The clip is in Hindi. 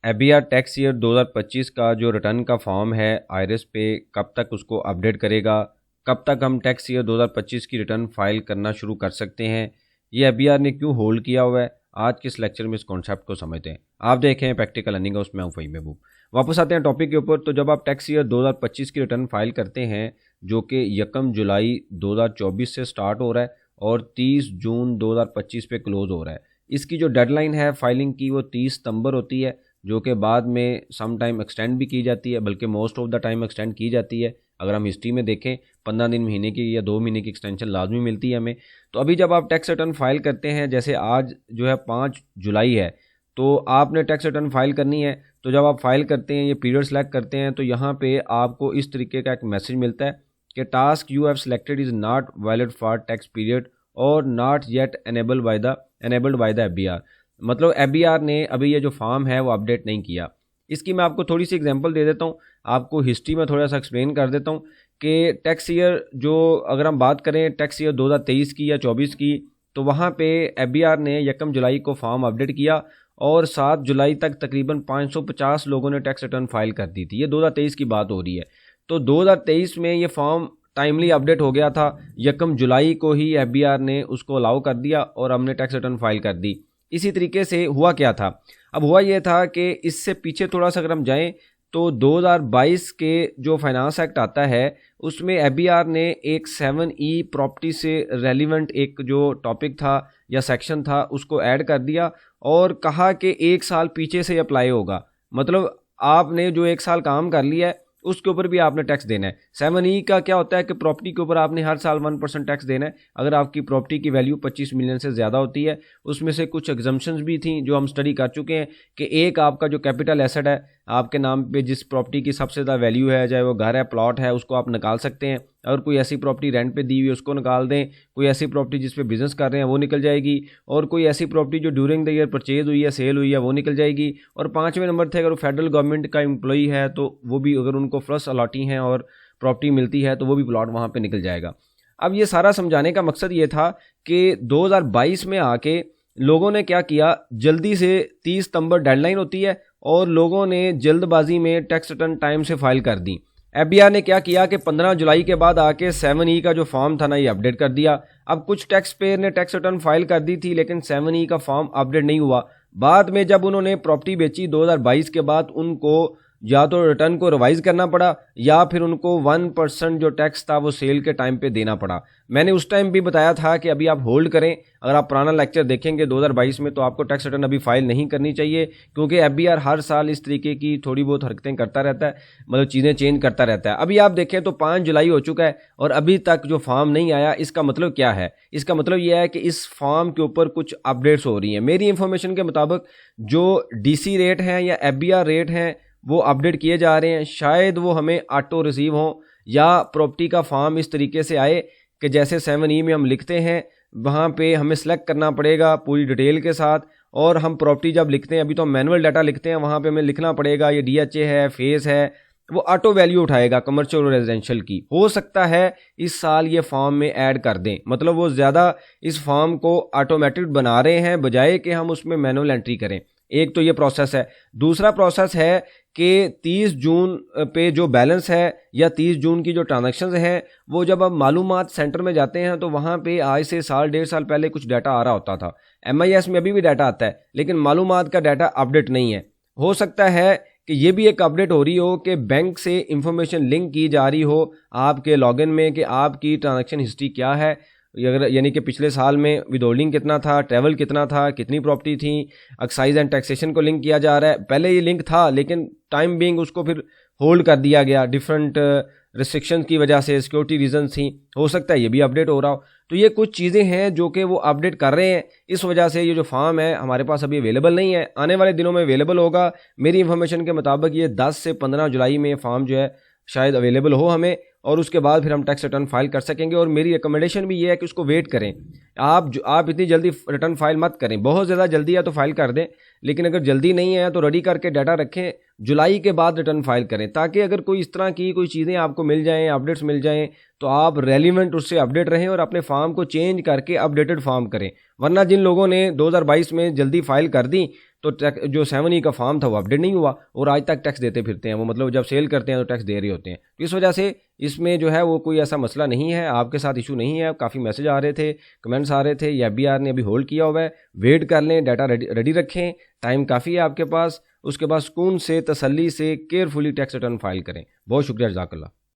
एबीआर टैक्स ईयर 2025 का जो रिटर्न का फॉर्म है आईआरएस पे कब तक उसको अपडेट करेगा, कब तक हम टैक्स ईयर 2025 की रिटर्न फाइल करना शुरू कर सकते हैं, ये एबीआर ने क्यों होल्ड किया हुआ है, आज के इस लेक्चर में इस कॉन्सेप्ट को समझते हैं। आप देखें प्रैक्टिकल अर्निंग है, उसमें हूँ फ़हीम महबूब। वापस आते हैं टॉपिक के ऊपर। तो जब आप टैक्स ईयर 2025 की रिटर्न फाइल करते हैं जो कि 1 जुलाई 2024 से स्टार्ट हो रहा है और 30 जून 2025 पे क्लोज़ हो रहा है, इसकी जो डेडलाइन है फाइलिंग की वो 30 सितंबर होती है, जो कि बाद में सम टाइम एक्सटेंड भी की जाती है, बल्कि most of the time extend की जाती है। अगर हम हिस्ट्री में देखें 15 दिन, महीने की या 2 महीने की एक्सटेंशन लाजमी मिलती है हमें। तो अभी जब आप टैक्स रिटर्न फाइल करते हैं, जैसे आज जो है 5 जुलाई है, तो आपने टैक्स रिटर्न फाइल करनी है। तो जब आप फाइल करते हैं, ये पीरियड सेलेक्ट करते हैं, तो यहाँ पे आपको इस तरीके का एक मैसेज मिलता है कि task you have selected is not valid for tax period और not yet enabled by the ABR. मतलब एबीआर ने अभी ये जो फॉर्म है वो अपडेट नहीं किया। इसकी मैं आपको थोड़ी सी एग्जांपल दे देता हूँ, आपको हिस्ट्री में थोड़ा सा एक्सप्लेन कर देता हूँ कि टैक्स ईयर जो अगर हम बात करें टैक्स ईयर 2023 की या 24 की, तो वहाँ पे एबीआर ने 1 जुलाई को फॉर्म अपडेट किया और 7 जुलाई तक तकरीबन 550 लोगों ने टैक्स रिटर्न फाइल कर दी थी। ये 2023 की बात हो रही है। तो 2023 में ये फॉर्म टाइमली अपडेट हो गया था, 1 जुलाई को ही एबीआर ने उसको अलाउ कर दिया और हमने टैक्स रिटर्न फाइल कर दी। इसी तरीके से हुआ क्या था, अब हुआ ये था कि इससे पीछे थोड़ा सा अगर हम जाएं तो 2022 के जो फाइनेंस एक्ट आता है उसमें एबीआर ने एक 7E प्रॉपर्टी से रेलिवेंट एक जो टॉपिक था या सेक्शन था उसको ऐड कर दिया और कहा कि 1 साल पीछे से अप्लाई होगा। मतलब आपने जो 1 साल काम कर लिया है उसके ऊपर भी आपने टैक्स देना है। 7E का क्या होता है कि प्रॉपर्टी के ऊपर आपने हर साल 1% टैक्स देना है अगर आपकी प्रॉपर्टी की वैल्यू 25 मिलियन से ज़्यादा होती है। उसमें से कुछ एग्जम्पशंस भी थी जो हम स्टडी कर चुके हैं कि एक आपका जो कैपिटल एसेट है आपके नाम पे, जिस प्रॉपर्टी की सबसे ज़्यादा वैल्यू है, चाहे वो घर है, प्लॉट है, उसको आप निकाल सकते हैं। और कोई ऐसी प्रॉपर्टी रेंट पे दी हुई है उसको निकाल दें, कोई ऐसी प्रॉपर्टी जिस पे बिजनेस कर रहे हैं वो निकल जाएगी, और कोई ऐसी प्रॉपर्टी जो ड्यूरिंग द ईयर परचेज हुई है, सेल हुई है, वो निकल जाएगी। और 5वें नंबर थे अगर वो फेडरल गवर्नमेंट का एम्प्लॉई है तो वो भी, अगर उनको फ्लस अलॉटी हैं और प्रॉपर्टी मिलती है तो वो भी प्लॉट वहाँ पर निकल जाएगा। अब ये सारा समझाने का मकसद ये था कि 2022 में आके लोगों ने क्या किया, जल्दी से 30 सितंबर डेडलाइन होती है और लोगों ने जल्दबाजी में टैक्स रिटर्न टाइम से फाइल कर दी। एबीआर ने क्या किया कि 15 जुलाई के बाद आके 7E का जो फॉर्म था ना ये अपडेट कर दिया। अब कुछ टैक्स पेयर ने टैक्स रिटर्न फाइल कर दी थी लेकिन 7E का फॉर्म अपडेट नहीं हुआ। बाद में जब उन्होंने प्रॉपर्टी बेची 2022 के बाद, उनको या तो रिटर्न को रिवाइज करना पड़ा या फिर उनको 1% जो टैक्स था वो सेल के टाइम पे देना पड़ा। मैंने उस टाइम भी बताया था कि अभी आप होल्ड करें। अगर आप पुराना लेक्चर देखेंगे 2022 में तो आपको टैक्स रिटर्न अभी फाइल नहीं करनी चाहिए, क्योंकि एबीआर हर साल इस तरीके की थोड़ी बहुत हरकतें करता रहता है, मतलब चीज़ें चेंज करता रहता है। अभी आप देखें तो 5 जुलाई हो चुका है और अभी तक जो फॉर्म नहीं आया। इसका मतलब क्या है? इसका मतलब यह है कि इस फॉर्म के ऊपर कुछ अपडेट्स हो रही हैं। मेरी इंफॉर्मेशन के मुताबिक जो डीसी रेट हैं या एबीआर रेट हैं वो अपडेट किए जा रहे हैं। शायद वो हमें ऑटो रिसीव हों या प्रॉपर्टी का फॉर्म इस तरीके से आए कि जैसे 7E में हम लिखते हैं वहाँ पे हमें सेलेक्ट करना पड़ेगा पूरी डिटेल के साथ, और हम प्रॉपर्टी जब लिखते हैं, अभी तो हम मैनुअल डाटा लिखते हैं, वहाँ पे हमें लिखना पड़ेगा ये DHA है, फेस है, वो ऑटो वैल्यू उठाएगा कमर्शियल और रेजिडेंशियल की। हो सकता है इस साल ये फॉर्म में ऐड कर दें, मतलब वो ज़्यादा इस फॉर्म को ऑटोमेटिक बना रहे हैं बजाय कि हम उसमें मैनुअल एंट्री करें। एक तो ये प्रोसेस है। दूसरा प्रोसेस है कि 30 जून पे जो बैलेंस है या 30 जून की जो ट्रांजैक्शंस हैं वो जब आप मालूमात सेंटर में जाते हैं तो वहाँ पे आज से साल 1.5 साल पहले कुछ डाटा आ रहा होता था। MIS में अभी भी डाटा आता है लेकिन मालूमात का डाटा अपडेट नहीं है। हो सकता है कि ये भी एक अपडेट हो रही हो कि बैंक से इंफॉर्मेशन लिंक की जा रही हो आपके लॉगिन में कि आपकी ट्रांजैक्शन हिस्ट्री क्या है, अगर यानी कि पिछले साल में विदहोल्डिंग कितना था, ट्रैवल कितना था, कितनी प्रॉपर्टी थी, एक्साइज एंड टैक्सेशन को लिंक किया जा रहा है। पहले ये लिंक था लेकिन टाइम बीइंग उसको फिर होल्ड कर दिया गया, डिफरेंट रिस्ट्रिक्शंस की वजह से, सिक्योरिटी रीजन थी। हो सकता है ये भी अपडेट हो रहा हो। तो ये कुछ चीज़ें हैं जो कि वो अपडेट कर रहे हैं। इस वजह से ये जो फॉर्म है हमारे पास अभी अवेलेबल नहीं है, आने वाले दिनों में अवेलेबल होगा। मेरी इन्फॉर्मेशन के मुताबिक ये 10 से 15 जुलाई में फॉर्म जो है शायद अवेलेबल हो हमें, और उसके बाद फिर हम टैक्स रिटर्न फाइल कर सकेंगे। और मेरी रिकमेंडेशन भी ये है कि उसको वेट करें। आप इतनी जल्दी रिटर्न फाइल मत करें। बहुत ज़्यादा जल्दी है तो फाइल कर दें, लेकिन अगर जल्दी नहीं है तो रेडी करके डाटा रखें, जुलाई के बाद रिटर्न फाइल करें, ताकि अगर कोई इस तरह की कोई चीज़ें आपको मिल जाएँ, अपडेट्स मिल जाएँ, तो आप रेलिवेंट उससे अपडेट रहें और अपने फॉर्म को चेंज करके अपडेटेड फॉर्म करें। वरना जिन लोगों ने 2022 में जल्दी फाइल कर दी तो जो 7E का फॉर्म था वो अपडेट नहीं हुआ और आज तक टैक्स देते फिरते हैं वो, मतलब जब सेल करते हैं तो टैक्स दे रहे होते हैं। तो इस वजह से इसमें जो है वो कोई ऐसा मसला नहीं है, आपके साथ इशू नहीं है। काफ़ी मैसेज आ रहे थे, कमेंट्स आ रहे थे, ये FBR ने अभी होल्ड किया हुआ है। वेट कर लें, डाटा रेडी रखें, टाइम काफ़ी है आपके पास। उसके बाद सुकून से, तसल्ली से, केयरफुली टैक्स रिटर्न फाइल करें। बहुत शुक्रिया, जज़ाकल्लाह।